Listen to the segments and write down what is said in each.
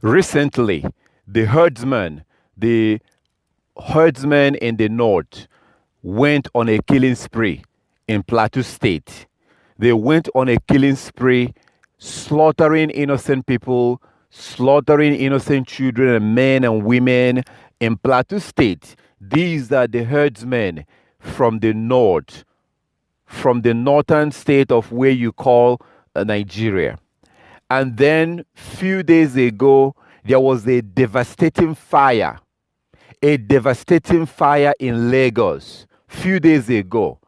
Recently, the herdsmen in the north went on a killing spree in Plateau State. They went on a killing spree, slaughtering innocent people, slaughtering innocent children and men and women in Plateau State. These are the herdsmen from the north, from the northern state of where you call Nigeria. And then few days ago, there was a devastating fire in Lagos. Few days ago.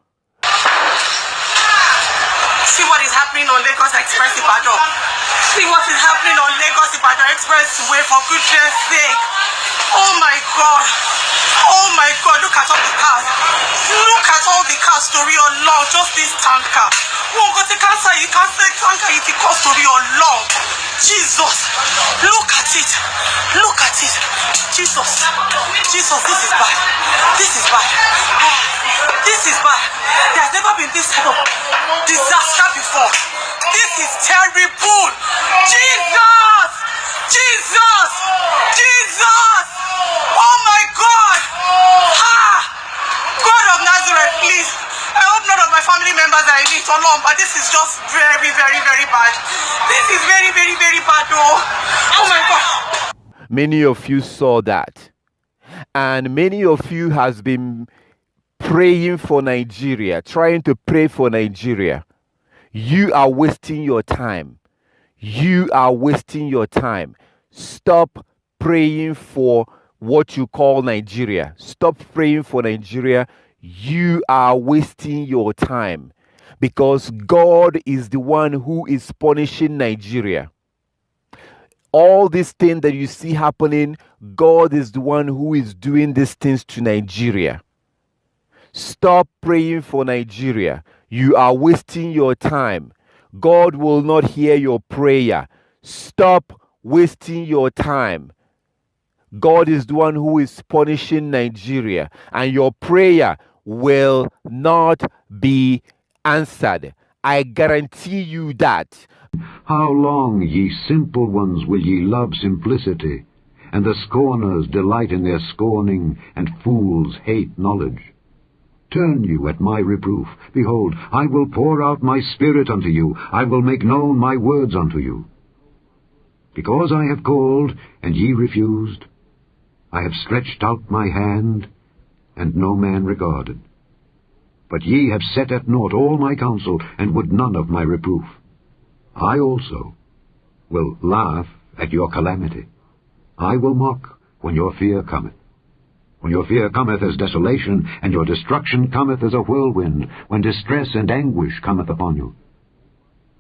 See what is happening on Lagos Express Ibadan. See what is happening on Lagos Ibadan Expressway, for goodness sake. Oh my God. Oh my God, look at all the cars. Look at all the cars, story along, just this tanker. Oh God, you can't say tanker if it costs story along. Jesus, look at it. Look at it. Jesus, this is bad. This is bad. This is bad. There's never been this type of disaster before. This is terrible. Jesus! Jesus! Jesus! Oh my God! God of Nazareth, please. I hope none of my family members are in it alone, but this is just very, very, very bad. This is very, very, very bad, though. Oh my God. Many of you saw that. And many of you has been praying for Nigeria, trying to pray for Nigeria. You are wasting your time. You are wasting your time. Stop praying for what you call Nigeria. Stop praying for Nigeria. You are wasting your time, because God is the one who is punishing Nigeria. All these things that you see happening, God is the one who is doing these things to Nigeria. Stop praying for Nigeria. You are wasting your time. God will not hear your prayer. Stop wasting your time. God is the one who is punishing Nigeria, and your prayer will not be answered. I guarantee you that. How long, ye simple ones, will ye love simplicity, and the scorners delight in their scorning, and fools hate knowledge? Turn you at my reproof. Behold, I will pour out my spirit unto you. I will make known my words unto you. Because I have called, and ye refused, I have stretched out my hand, and no man regarded. But ye have set at naught all my counsel, and would none of my reproof. I also will laugh at your calamity. I will mock when your fear cometh. When your fear cometh as desolation, and your destruction cometh as a whirlwind, when distress and anguish cometh upon you.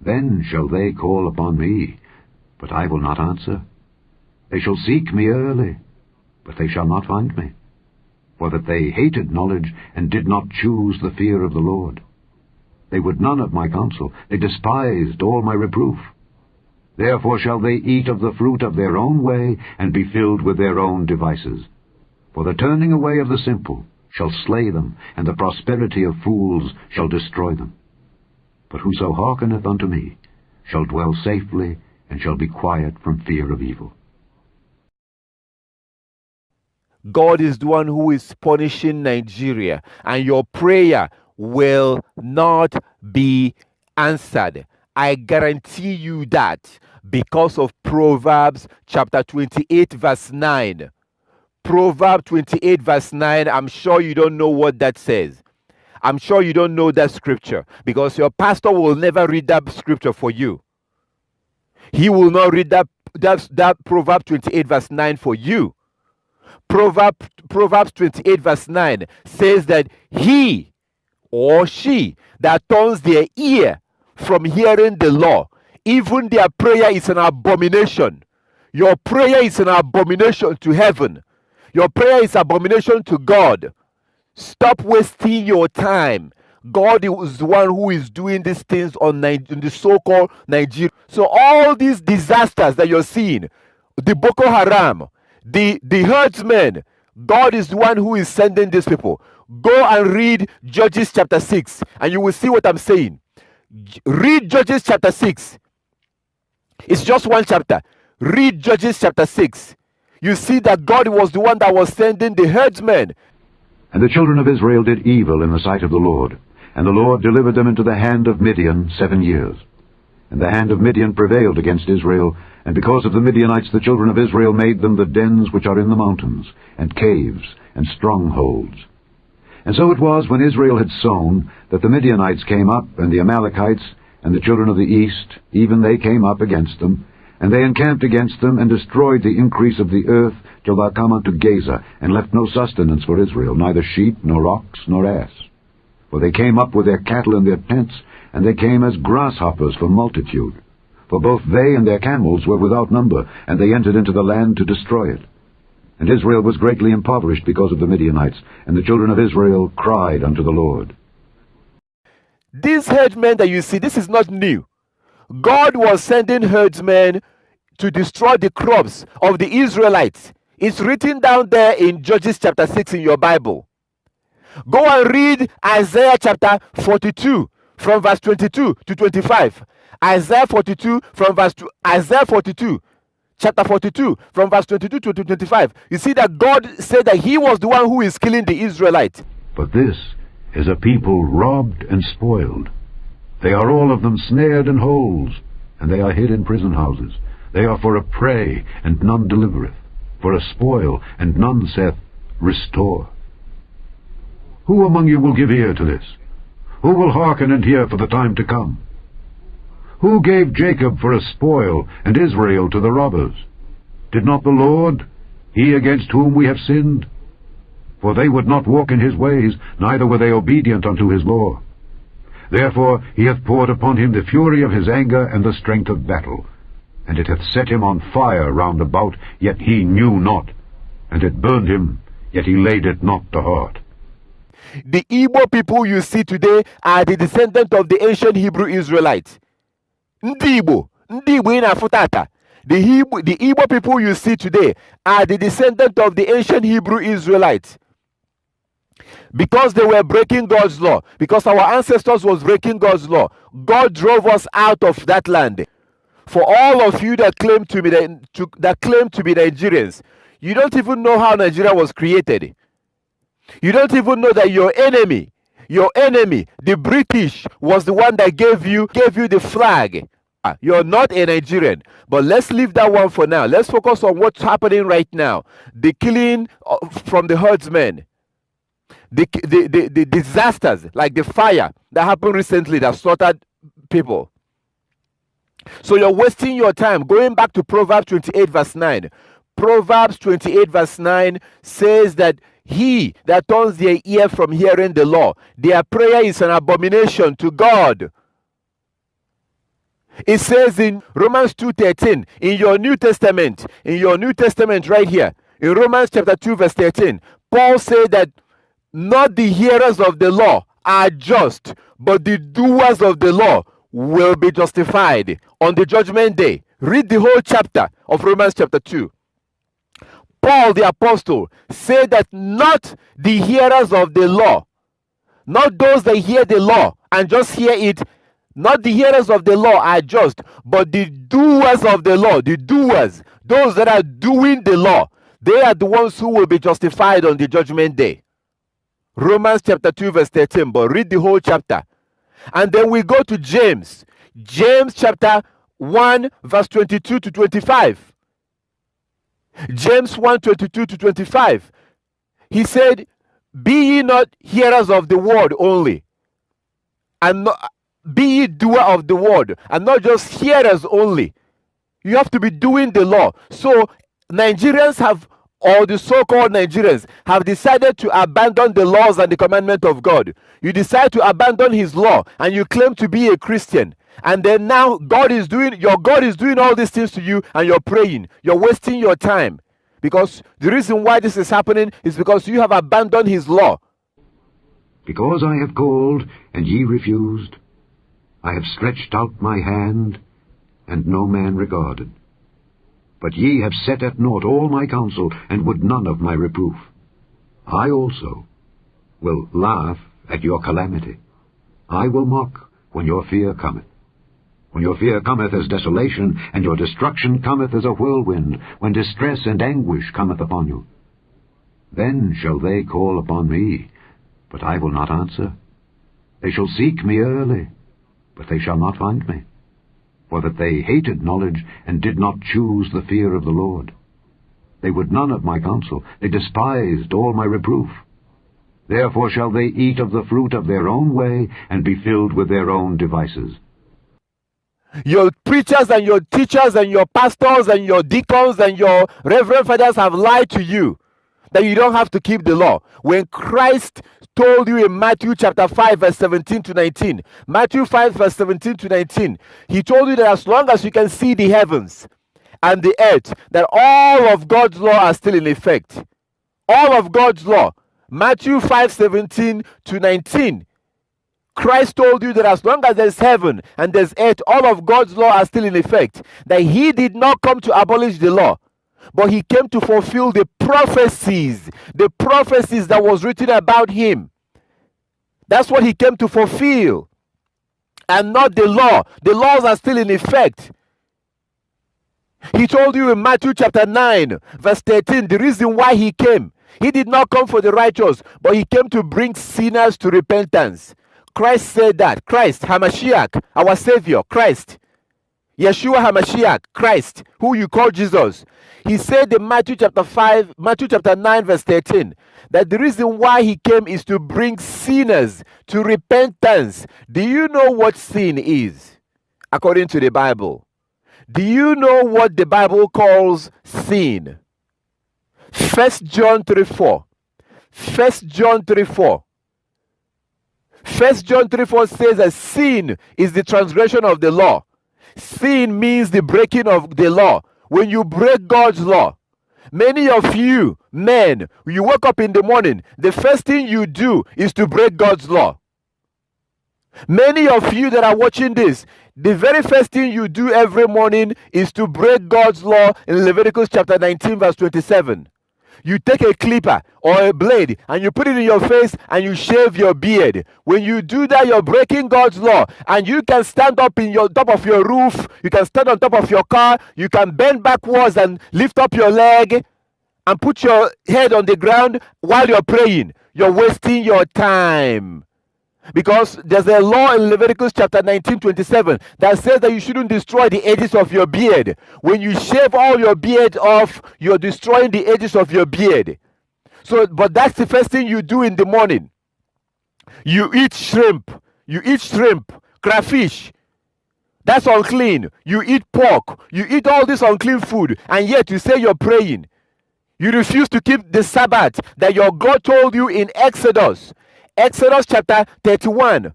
Then shall they call upon me, but I will not answer. They shall seek me early, but they shall not find me. For that they hated knowledge, and did not choose the fear of the Lord. They would none of my counsel. They despised all my reproof. Therefore shall they eat of the fruit of their own way, and be filled with their own devices. For the turning away of the simple shall slay them, and the prosperity of fools shall destroy them. But whoso hearkeneth unto me shall dwell safely, and shall be quiet from fear of evil. God is the one who is punishing Nigeria, and your prayer will not be answered. I guarantee you that, because of Proverbs chapter 28 verse 9. Proverbs 28 verse 9, I'm sure you don't know what that says. I'm sure you don't know that scripture, because your pastor will never read that scripture for you. He will not read that Proverbs 28 verse 9 for you. Proverbs 28 verse 9 says that he or she that turns their ear from hearing the law, even their prayer is an abomination. Your prayer is an abomination to heaven. Your prayer is abomination to God. Stop wasting your time. God is the one who is doing these things on the so-called Nigeria. So all these disasters that you're seeing, the Boko Haram, the herdsmen, God is the one who is sending these people. Go and read Judges chapter 6, and you will see what I'm saying. Read Judges chapter 6. It's just one chapter. Read Judges chapter 6. You see that God was the one that was sending the herdsmen. And the children of Israel did evil in the sight of the Lord, and the Lord delivered them into the hand of Midian 7 years. And the hand of Midian prevailed against Israel, and because of the Midianites the children of Israel made them the dens which are in the mountains, and caves, and strongholds. And so it was, when Israel had sown, that the Midianites came up, and the Amalekites, and the children of the east, even they came up against them, and they encamped against them, and destroyed the increase of the earth, till thou come unto Gaza, and left no sustenance for Israel, neither sheep, nor ox, nor ass. For they came up with their cattle and their tents, and they came as grasshoppers for multitude. For both they and their camels were without number, and they entered into the land to destroy it. And Israel was greatly impoverished because of the Midianites, and the children of Israel cried unto the Lord. These herdsmen that you see, this is not new. God was sending herdsmen to destroy the crops of the Israelites. It's written down there in Judges chapter 6 in your Bible. Go and read Isaiah chapter 42 from verse 22 to 25. Isaiah 42 chapter 42 from verse 22 to 25. You see that God said that he was the one who is killing the Israelites. But this is a people robbed and spoiled. They are all of them snared in holes, and they are hid in prison houses. They are for a prey, and none delivereth, for a spoil, and none saith, Restore. Who among you will give ear to this? Who will hearken and hear for the time to come? Who gave Jacob for a spoil, and Israel to the robbers? Did not the Lord, he against whom we have sinned? For they would not walk in his ways, neither were they obedient unto his law. Therefore he hath poured upon him the fury of his anger and the strength of battle. And it hath set him on fire round about, yet he knew not. And it burned him, yet he laid it not to heart. The Igbo people you see today are the descendants of the ancient Hebrew Israelites. Ndị Igbo ị na-afụta. The Igbo people you see today are the descendants of the ancient Hebrew Israelites. Because they were breaking God's law, because our ancestors was breaking God's law, God drove us out of that land. For all of you that claim to be Nigerians, you don't even know how Nigeria was created. You don't even know that your enemy, the British, was the one that gave you the flag. You're not a Nigerian. But let's leave that one for now. Let's focus on what's happening right now. The killing from the herdsmen. The disasters, like the fire that happened recently that slaughtered people. So you're wasting your time. Going back to Proverbs 28 verse 9. Proverbs 28 verse 9 says that he that turns their ear from hearing the law, their prayer is an abomination to God. It says in Romans 2:13, in your New Testament right here, in Romans chapter 2 verse 13, Paul said that not the hearers of the law are just, but the doers of the law will be justified on the judgment day. Read the whole chapter of Romans chapter 2. Paul the apostle said that not the hearers of the law, not those that hear the law and just hear it, not the hearers of the law are just, but the doers of the law, the doers, those that are doing the law, they are the ones who will be justified on the judgment day. Romans chapter 2 verse 13, but read the whole chapter. And then we go to James. James chapter 1 verse 22 to 25. James 1, 22 to 25. He said, be ye not hearers of the word only, and not, be ye doer of the word, and not just hearers only. You have to be doing the law. So Nigerians have, or the so-called Nigerians, have decided to abandon the laws and the commandment of God. You decide to abandon his law, and you claim to be a Christian. And then now your God is doing all these things to you, and you're praying. You're wasting your time. Because the reason why this is happening is because you have abandoned his law. Because I have called, and ye refused, I have stretched out my hand, and no man regarded. But ye have set at naught all my counsel, and would none of my reproof. I also will laugh at your calamity. I will mock when your fear cometh. When your fear cometh as desolation, and your destruction cometh as a whirlwind, when distress and anguish cometh upon you. Then shall they call upon me, but I will not answer. They shall seek me early, but they shall not find me. For that they hated knowledge, and did not choose the fear of the Lord. They would none of my counsel, they despised all my reproof. Therefore shall they eat of the fruit of their own way, and be filled with their own devices. Your preachers and your teachers and your pastors and your deacons and your reverend fathers have lied to you that you don't have to keep the law. When Christ told you in Matthew chapter 5 verse 17 to 19, Matthew 5 verse 17 to 19, he told you that as long as you can see the heavens and the earth, that all of God's law are still in effect. All of God's law. Matthew 5 17 to 19. Christ told you that as long as there's heaven and there's earth, all of God's law are still in effect. That he did not come to abolish the law, but he came to fulfill the prophecies that was written about him. That's what he came to fulfill, and not the law. The laws are still in effect. He told you in Matthew chapter 9 verse 13, the reason why he came. He did not come for the righteous, but he came to bring sinners to repentance. Christ said that. Christ, Hamashiach, our Savior, Christ. Yeshua Hamashiach, Christ, who you call Jesus. He said in Matthew chapter 9, verse 13, that the reason why he came is to bring sinners to repentance. Do you know what sin is, according to the Bible? Do you know what the Bible calls sin? 1 John 3:4. 1 John 3:4. 1 John 3:4 says that sin is the transgression of the law. Sin means the breaking of the law. When you break God's law, many of you men, you wake up in the morning, the first thing you do is to break God's law. Many of you that are watching this, the very first thing you do every morning is to break God's law in Leviticus chapter 19 verse 27. You take a clipper or a blade and you put it in your face and you shave your beard. When you do that, you're breaking God's law. And you can stand up in your top of your roof. You can stand on top of your car. You can bend backwards and lift up your leg and put your head on the ground while you're praying. You're wasting your time. Because there's a law in Leviticus chapter 19:27 that says that you shouldn't destroy the edges of your beard. When you shave all your beard off, you're destroying the edges of your beard. So, but that's the first thing you do in the morning. You eat shrimp. You eat shrimp, crayfish. That's unclean. You eat pork. You eat all this unclean food, and yet you say you're praying. You refuse to keep the Sabbath that your God told you in Exodus. Exodus chapter 31,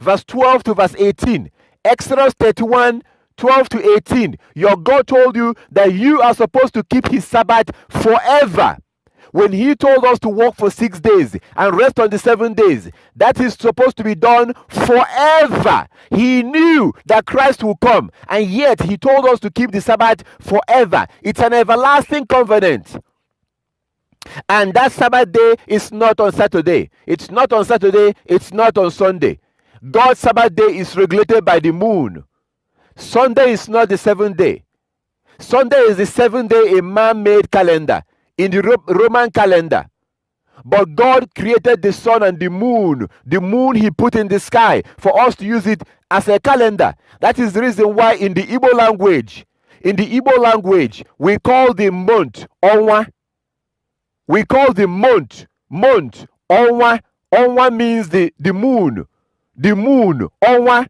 verse 12 to verse 18. Exodus 31, 12 to 18. Your God told you that you are supposed to keep his Sabbath forever. When he told us to work for 6 days and rest on the 7 days, that is supposed to be done forever. He knew that Christ will come, and yet he told us to keep the Sabbath forever. It's an everlasting covenant. And that Sabbath day is not on Saturday. It's not on Saturday. It's not on Sunday. God's Sabbath day is regulated by the moon. Sunday is not the 7th day. Sunday is the 7th day, a man-made calendar in the Roman calendar. But God created the sun and the moon. The moon he put in the sky for us to use it as a calendar. That is the reason why in the Igbo language, we call the month Onwa. We call the month, Onwa. Onwa means the moon. The moon, Onwa.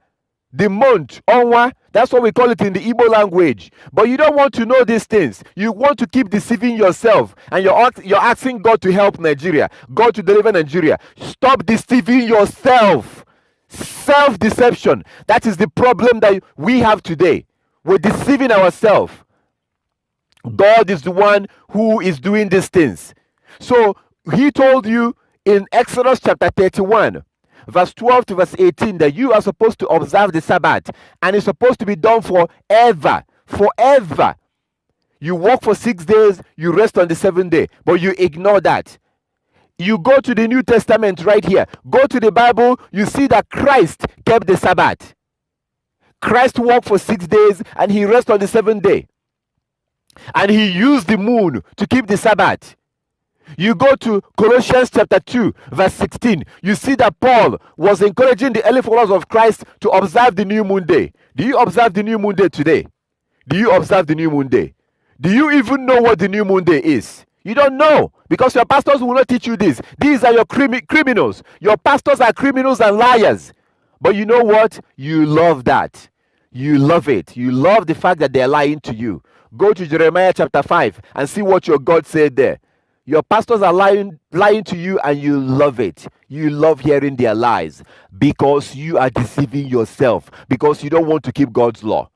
The month, Onwa. That's what we call it in the Igbo language. But you don't want to know these things. You want to keep deceiving yourself. And you're asking God to help Nigeria. God to deliver Nigeria. Stop deceiving yourself. Self-deception. That is the problem that we have today. We're deceiving ourselves. God is the one who is doing these things. So he told you in Exodus chapter 31, verse 12 to verse 18, that you are supposed to observe the Sabbath, and it's supposed to be done forever. Forever. You work for 6 days, you rest on the 7th day, but you ignore that. You go to the New Testament right here. Go to the Bible, you see that Christ kept the Sabbath. Christ walked for 6 days and he rested on the 7th day. And he used the moon to keep the Sabbath. You go to Colossians chapter 2, verse 16. You see that Paul was encouraging the early followers of Christ to observe the new moon day. Do you observe the new moon day today? Do you observe the new moon day? Do you even know what the new moon day is? You don't know, because your pastors will not teach you this. These are your criminals. Your pastors are criminals and liars. But you know what? You love that. You love it. You love the fact that they are lying to you. Go to Jeremiah chapter 5 and see what your God said there. Your pastors are lying to you, and you love it. You love hearing their lies because you are deceiving yourself, because you don't want to keep God's law.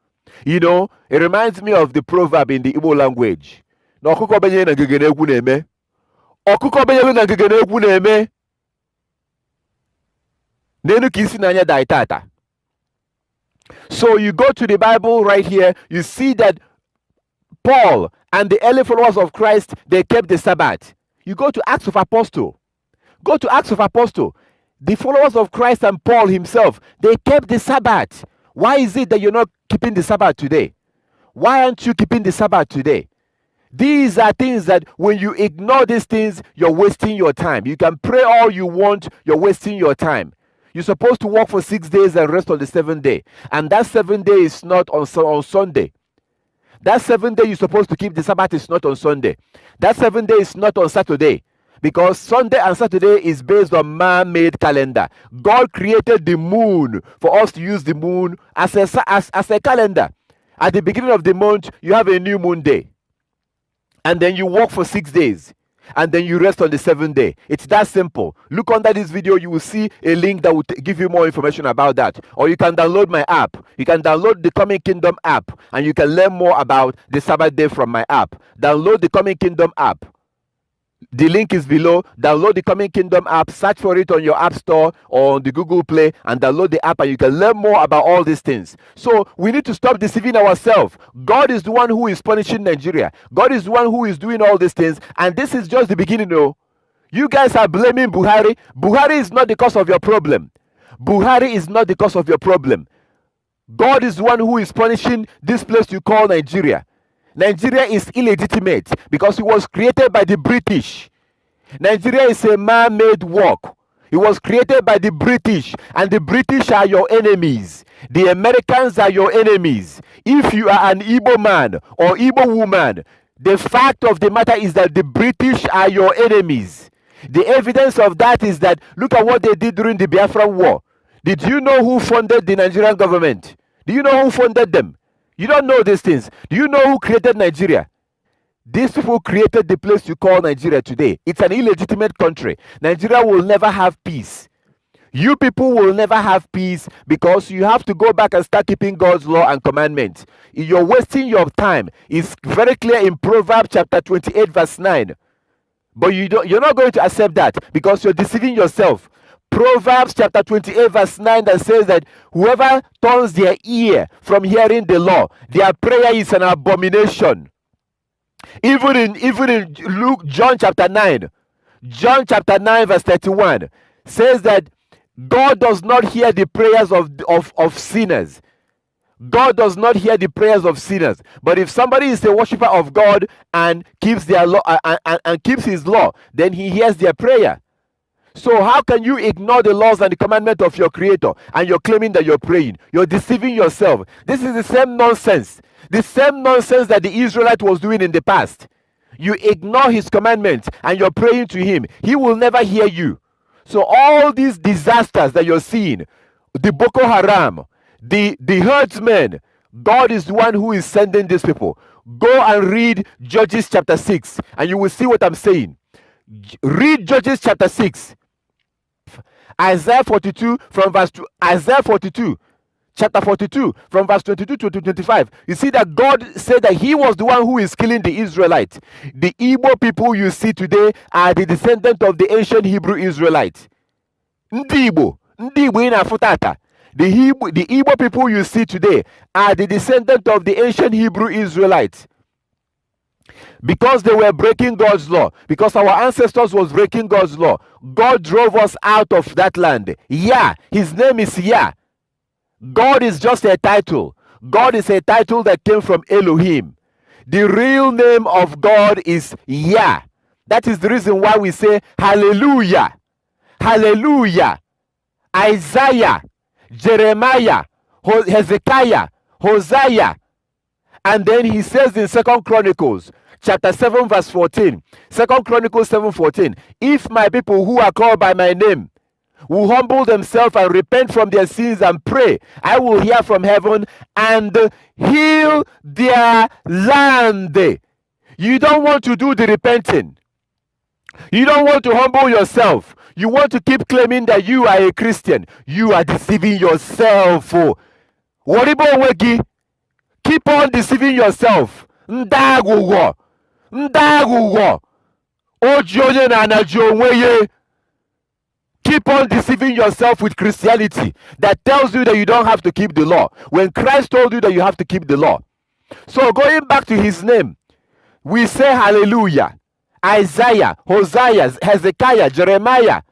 You know, it reminds me of the proverb in the Igbo language. Ọkụkọ benye na ngege na-egwu na-eme. Ọkụkọ benye na ngege na-egwu na-eme. N'enu ka isi n'anya daa tata. So you go to the Bible right here, you see that Paul and the early followers of Christ, they kept the Sabbath. You go to Acts of Apostle. Go to Acts of Apostle. The followers of Christ and Paul himself, they kept the Sabbath. Why is it that you're not keeping the Sabbath today? Why aren't you keeping the Sabbath today? These are things that when you ignore these things, you're wasting your time. You can pray all you want, you're wasting your time. You're supposed to work for 6 days and rest on the 7th day. And that 7th day is not on Sunday. That 7th day you're supposed to keep the Sabbath is not on Sunday. That 7th day is not on Saturday. Because Sunday and Saturday is based on man-made calendar. God created the moon for us to use the moon as a calendar. At the beginning of the month, you have a new moon day. And then you work for 6 days. And then you rest on the 7th day. It's that simple. Look under this video, you will see a link that will give you more information about that. Or you can download my app. You can download the Coming Kingdom app, and you can learn more about the Sabbath day from my app. Download the Coming Kingdom app. The link is below. Download the Coming Kingdom app, search for it on your app store or on the Google Play, and download the app, and you can learn more about all these things. So we need to stop deceiving ourselves. God is the one who is punishing Nigeria. God is the one who is doing all these things, and this is just the beginning. No, you guys are blaming Buhari. Buhari is not the cause of your problem. Buhari is not the cause of your problem. God is the one who is punishing this place you call Nigeria. Nigeria is illegitimate because it was created by the British. Nigeria is a man-made work. It was created by the British, and the British are your enemies. The Americans are your enemies. If you are an Igbo man or Igbo woman, the fact of the matter is that the British are your enemies. The evidence of that is that look at what they did during the Biafran War. Did you know who funded the Nigerian government? Do you know who funded them? You don't know these things. Do you know who created Nigeria? These people created the place you call Nigeria today. It's an illegitimate country. Nigeria will never have peace. You people will never have peace because you have to go back and start keeping God's law and commandments. You're wasting your time. It's very clear in Proverbs chapter 28 verse 9. But you're not going to accept that because you're deceiving yourself. Proverbs chapter 28 verse 9 that says that whoever turns their ear from hearing the law, their prayer is an abomination. Even in John chapter 9 verse 31 says that God does not hear the prayers of sinners. God does not hear the prayers of sinners. But if somebody is a worshiper of God and keeps their law and keeps his law, then he hears their prayer. So how can you ignore the laws and the commandment of your creator and you're claiming that you're praying? You're deceiving yourself. This is the same nonsense. The same nonsense that the Israelite was doing in the past. You ignore his commandments and you're praying to him. He will never hear you. So all these disasters that you're seeing, the Boko Haram, the herdsmen, God is the one who is sending these people. Go and read Judges chapter 6 and you will see what I'm saying. Read Judges chapter 6. Isaiah 42 from verse 2, Isaiah 42, chapter 42 from verse 22 to 25. You see that God said that he was the one who is killing the Israelites. The Igbo people you see today are the descendant of the ancient Hebrew Israelites. Ndị Igbo in Afutata. The Igbo people you see today are the descendant of the ancient Hebrew Israelites. Because they were breaking God's law, because our ancestors was breaking God's law, God drove us out of that land. Yah, his name is Yah. God is just a title. God is a title that came from Elohim. The real name of God is Yah. That is the reason why we say hallelujah, hallelujah. Isaiah, Jeremiah, Hezekiah, Hosea. And then he says in 2 Chronicles chapter 7 verse 14, 2 Chronicles 7:14, if my people who are called by my name will humble themselves and repent from their sins and pray, I will hear from heaven and heal their land. You don't want to do the repenting. You don't want to humble yourself. You want to keep claiming that you are a Christian. You are deceiving yourself. Waribo wegi. Keep on deceiving yourself. Ndagugo. Ndagugo. Ojonye na anajonweye. Keep on deceiving yourself with Christianity that tells you that you don't have to keep the law, when Christ told you that you have to keep the law. So going back to his name, we say hallelujah. Isaiah, Hosea, Hezekiah, Jeremiah.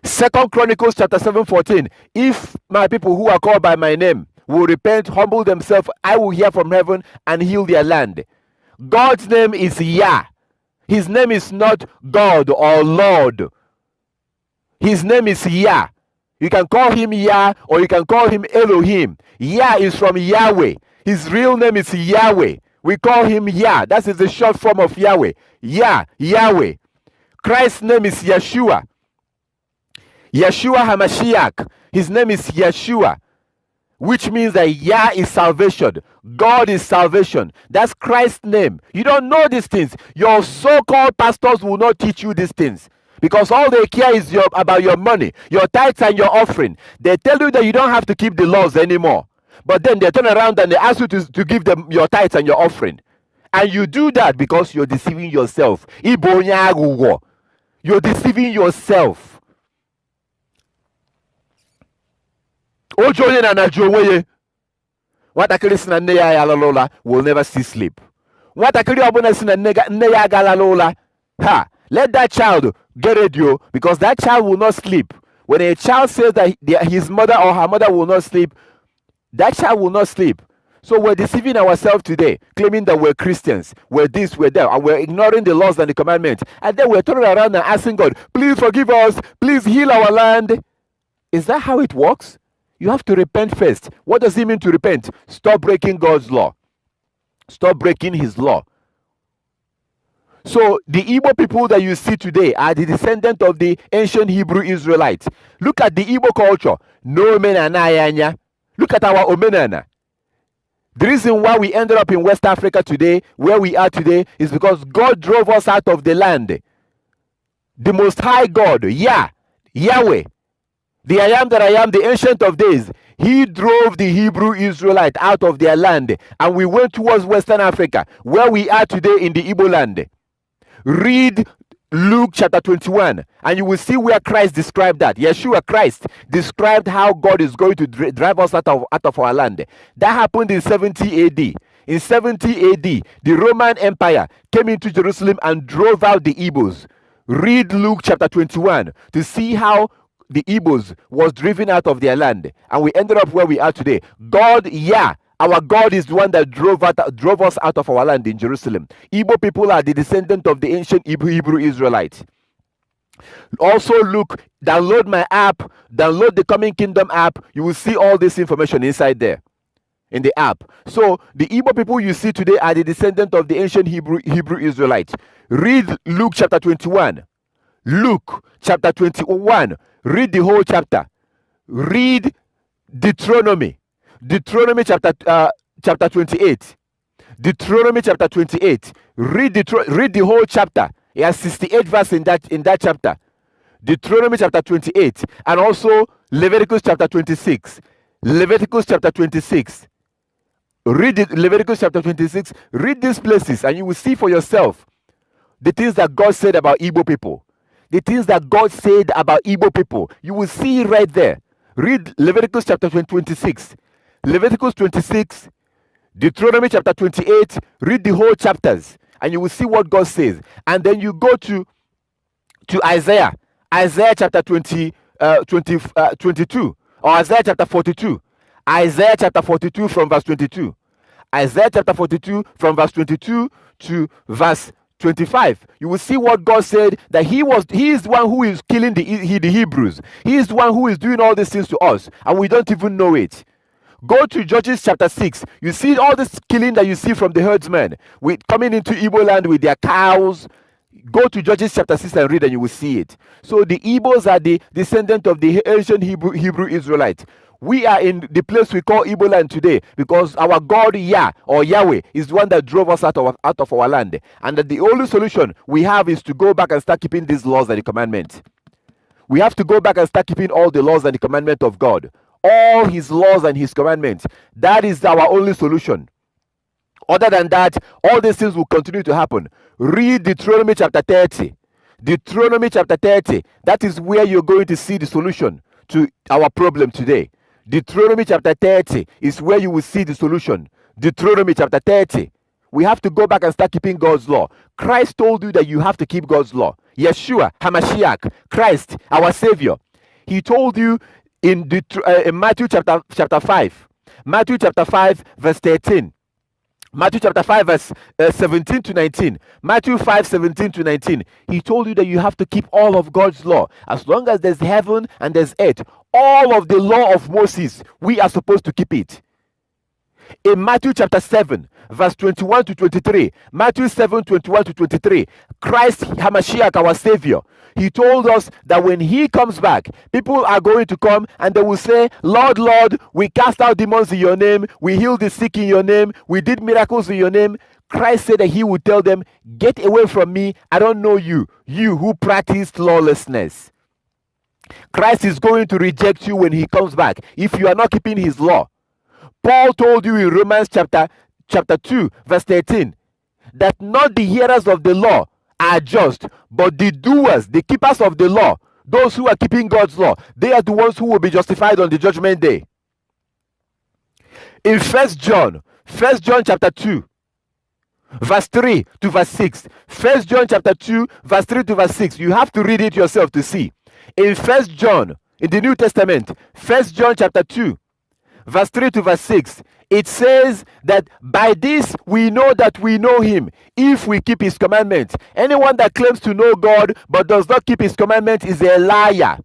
2 Chronicles chapter 7:14. If my people who are called by my name will repent, humble themselves, I will hear from heaven and heal their land. God's name is Yah. His name is not God or Lord. His name is Yah. You can call him Yah or you can call him Elohim. Yah is from Yahweh. His real name is Yahweh. We call him Yah. That is the short form of Yahweh. Yah, Yahweh. Christ's name is Yeshua. Yeshua HaMashiach. His name is Yeshua, which means that Yah is salvation. God is salvation. That's Christ's name. You don't know these things. Your so-called pastors will not teach you these things because all they care is about your money, your tithes and your offering. They tell you that you don't have to keep the laws anymore. But then they turn around and they ask you to give them your tithes and your offering. And you do that because you're deceiving yourself. You're deceiving yourself. Ojonye na najonweye. Watakiri sina nne ya alalola will never see sleep. Watakiri obuna sina nne ya galalola. Let that child get radio because that child will not sleep. When a child says that his mother or her mother will not sleep, that child will not sleep. So we're deceiving ourselves today, claiming that we're Christians, we're this, we're that, and we're ignoring the laws and the commandments. And then we're turning around and asking God, please forgive us, please heal our land. Is that how it works? You have to repent first. What does it mean to repent? Stop breaking God's law. Stop breaking his law. So the Igbo people that you see today are the descendant of the ancient Hebrew Israelites. Look at the Igbo culture. No menana. Look at our omenana. The reason why we ended up in West Africa today, where we are today, is because God drove us out of the land. The Most High God, Yahweh, the I am that I am, the Ancient of Days, he drove the Hebrew Israelite out of their land, and we went towards Western Africa, where we are today in the Igbo land. Read Luke chapter 21, and you will see where Christ described that. Yeshua Christ described how God is going to drive us out of our land. That happened in 70 AD. In 70 AD, the Roman Empire came into Jerusalem and drove out the Igbos. Read Luke chapter 21 to see how the Igbos was driven out of their land, and we ended up where we are today. God, our God is the one that drove us out of our land in Jerusalem. Igbo people are the descendant of the ancient Hebrew Israelites. Also download my app, download the Coming Kingdom app. You will see all this information inside there in the app. So the Igbo people you see today are the descendant of the ancient Hebrew Israelites. Read Luke chapter 21. Luke chapter 21. Read the whole chapter. Read Deuteronomy chapter 28. Deuteronomy chapter 28. Read the whole chapter. It has 68 verses in that chapter. Deuteronomy chapter 28, and also Leviticus chapter 26. Leviticus chapter 26. Read Leviticus chapter 26. Read these places, and you will see for yourself the things that God said about Igbo people. The things that God said about Igbo people. You will see right there. Read Leviticus chapter 26. Leviticus 26, Deuteronomy chapter 28. Read the whole chapters, and you will see what God says. And then you go to Isaiah. Isaiah chapter 20, 22, or Isaiah chapter 42. Isaiah chapter 42 from verse 22. Isaiah chapter 42 from verse 22 to verse 25. You will see what God said, that he is the one who is killing the Hebrews. He is the one who is doing all these things to us, and we don't even know it. Go to Judges chapter 6. You see all this killing that you see from the herdsmen with coming into Igbo land with their cows. Go to Judges chapter 6 and read, and you will see it. So the Igbos are the descendant of the ancient Hebrew Israelite. We are in the place we call Igbo land today because our God Yah or Yahweh is the one that drove us out of our land. And that the only solution we have is to go back and start keeping these laws and the commandments. We have to go back and start keeping all the laws and the commandments of God. All his laws and his commandments. That is our only solution. Other than that, all these things will continue to happen. Read Deuteronomy chapter 30. Deuteronomy chapter 30. That is where you're going to see the solution to our problem today. Deuteronomy chapter 30 is where you will see the solution. Deuteronomy chapter 30. We have to go back and start keeping God's law. Christ told you that you have to keep God's law. Yeshua, Hamashiach, Christ, our Savior. He told you in Matthew chapter 5. Matthew chapter 5 verse 13. Matthew chapter 5 verse 17 to 19. Matthew 5, 17 to 19. He told you that you have to keep all of God's law. As long as there's heaven and there's earth, all of the law of Moses, we are supposed to keep it. In Matthew chapter 7, verse 21 to 23, Matthew 7, 21 to 23, Christ Hamashiach, our Savior, he told us that when he comes back, people are going to come and they will say, Lord, Lord, we cast out demons in your name, we healed the sick in your name, we did miracles in your name. Christ said that he would tell them, get away from me, I don't know you, you who practiced lawlessness. Christ is going to reject you when he comes back if you are not keeping his law. Paul told you in Romans chapter 2 verse 13 that not the hearers of the law are just, but the doers, the keepers of the law, those who are keeping God's law, they are the ones who will be justified on the judgment day. In 1 John chapter 2 verse 3 to verse 6, 1 John chapter 2 verse 3 to verse 6, you have to read it yourself to see. In 1 John, in the New Testament, 1 John chapter 2 verse 3 to verse 6, it says that by this we know that we know him, if we keep his commandments. Anyone that claims to know God but does not keep his commandments is a liar.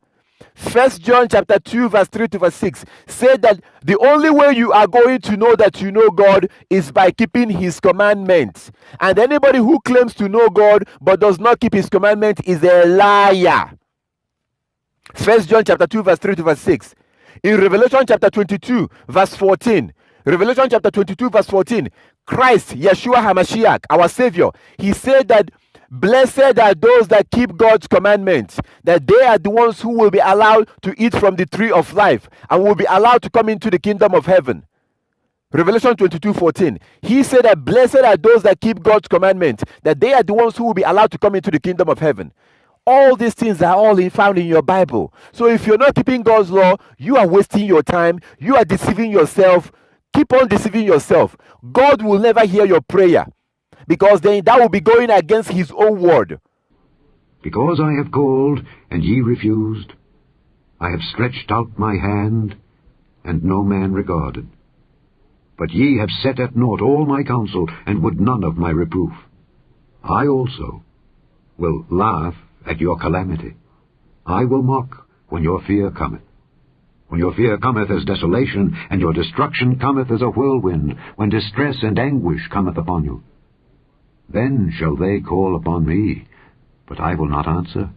1 John chapter 2 verse 3 to verse 6 said that the only way you are going to know that you know God is by keeping his commandments. And anybody who claims to know God but does not keep his commandments is a liar. 1 John chapter 2 verse 3 to verse 6. In Revelation chapter 22 verse 14, Revelation chapter 22 verse 14, Christ, Yeshua HaMashiach, our Savior, he said that blessed are those that keep God's commandments, that they are the ones who will be allowed to eat from the tree of life and will be allowed to come into the kingdom of heaven. Revelation 22:14, he said that blessed are those that keep God's commandments, that they are the ones who will be allowed to come into the kingdom of heaven. All these things are all found in your Bible. So if you're not keeping God's law, you are wasting your time. You are deceiving yourself. Keep on deceiving yourself. God will never hear your prayer, because then that will be going against his own word. Because I have called, and ye refused, I have stretched out my hand, and no man regarded. But ye have set at naught all my counsel, and would none of my reproof. I also will laugh at your calamity. I will mock when your fear cometh. When your fear cometh as desolation, and your destruction cometh as a whirlwind, when distress and anguish cometh upon you. Then shall they call upon me, but I will not answer.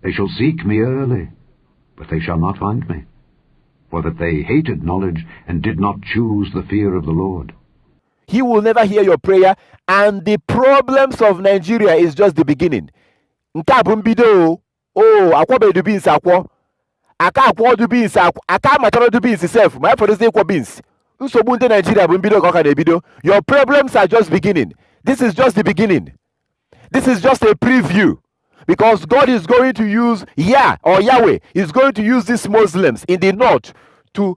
They shall seek me early, but they shall not find me. For that they hated knowledge, and did not choose the fear of the Lord. He will never hear your prayer, and the problems of Nigeria is just the beginning. Akwa be do beans akwa. Aka akwa do beans akwa. Aka matara do beans self. My for this day beans. Nsogbu ndị Nigeria bụ mbido ka ọ ka na-ebido. Your problems are just beginning. This is just the beginning. This is just a preview. Because God is going to use Yahweh is going to use these Muslims in the north to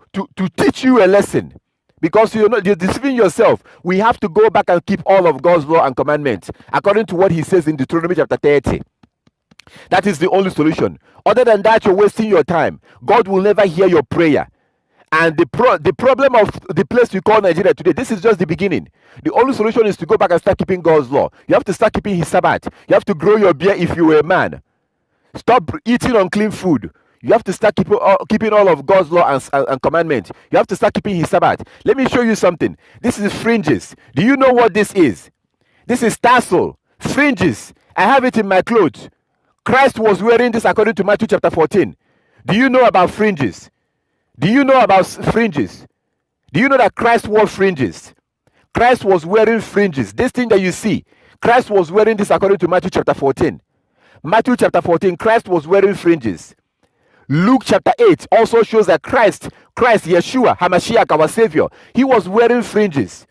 teach you a lesson. Because you're deceiving yourself. We have to go back and keep all of God's law and commandments according to what he says in Deuteronomy chapter 30. That is the only solution. Other than that, you're wasting your time. God will never hear your prayer. And the problem of the place you call Nigeria today, this is just the beginning. The only solution is to go back and start keeping God's law. You have to start keeping his Sabbath. You have to grow your beard if you were a man. Stop eating unclean food. You have to start keeping all of God's law and commandments. You have to start keeping his Sabbath. Let me show you something. This is fringes. Do you know what this is? This is tassel. Fringes. I have it in my clothes. Christ was wearing this according to Matthew chapter 14. Do you know about fringes? Do you know about fringes? Do you know that Christ wore fringes? Christ was wearing fringes. This thing that you see, Christ was wearing this according to Matthew chapter 14. Matthew chapter 14, Christ was wearing fringes. Luke chapter 8 also shows that Christ, Yeshua, HaMashiach, our Savior, he was wearing fringes.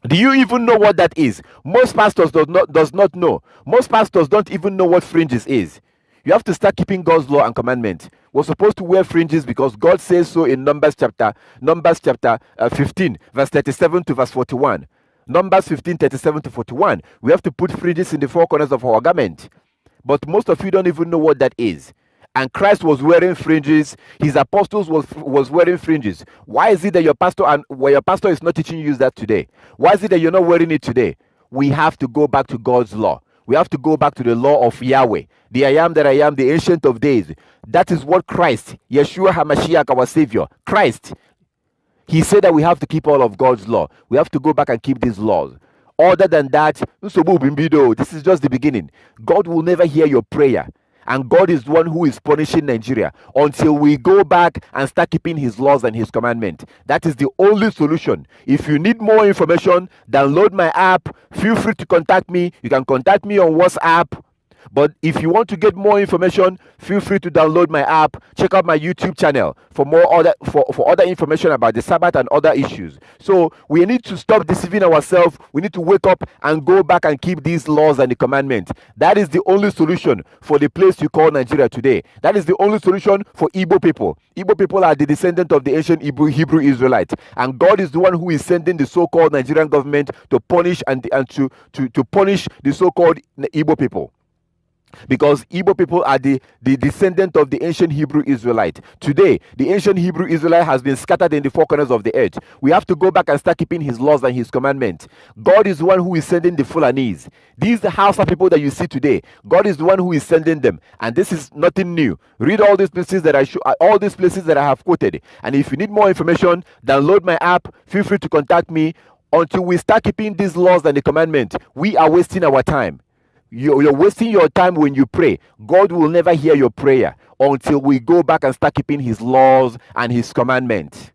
Do you even know what that is? Most pastors does not know. Most pastors don't even know what fringes is. You have to start keeping God's law and commandment. We're supposed to wear fringes because God says so in Numbers chapter 15, verse 37 to verse 41. Numbers 15, 37 to 41. We have to put fringes in the four corners of our garment. But most of you don't even know what that is. And Christ was wearing fringes. His apostles was wearing fringes. Why is it that your pastor is not teaching you that today? Why is it that you're not wearing it today? We have to go back to God's law. We have to go back to the law of Yahweh, the I am that I am, the Ancient of Days. That is what Christ, Yeshua HaMashiach, our Savior, Christ, he said that we have to keep all of God's law. We have to go back and keep these laws. Other than that, this is just the beginning. God will never hear your prayer. And God is the one who is punishing Nigeria until we go back and start keeping his laws and his commandments. That is the only solution. If you need more information, download my app. Feel free to contact me. You can contact me on WhatsApp. But if you want to get more information, feel free to download my app. Check out my YouTube channel for other information about the Sabbath and other issues. So we need to stop deceiving ourselves. We need to wake up and go back and keep these laws and the commandments. That is the only solution for the place you call Nigeria today. That is the only solution for Igbo people. Igbo people are the descendant of the ancient Hebrew Israelites, and God is the one who is sending the so-called Nigerian government to punish and to punish the so-called Igbo people. Because Igbo people are the descendant of the ancient Hebrew Israelite. Today, the ancient Hebrew Israelite has been scattered in the four corners of the earth. We have to go back and start keeping his laws and his commandments. God is the one who is sending the Fulanis. These Hausa people that you see today, God is the one who is sending them. And this is nothing new. Read all these places that I have quoted. And if you need more information, download my app. Feel free to contact me. Until we start keeping these laws and the commandments, we are wasting our time. You're wasting your time when you pray. God will never hear your prayer until we go back and start keeping his laws and his commandments.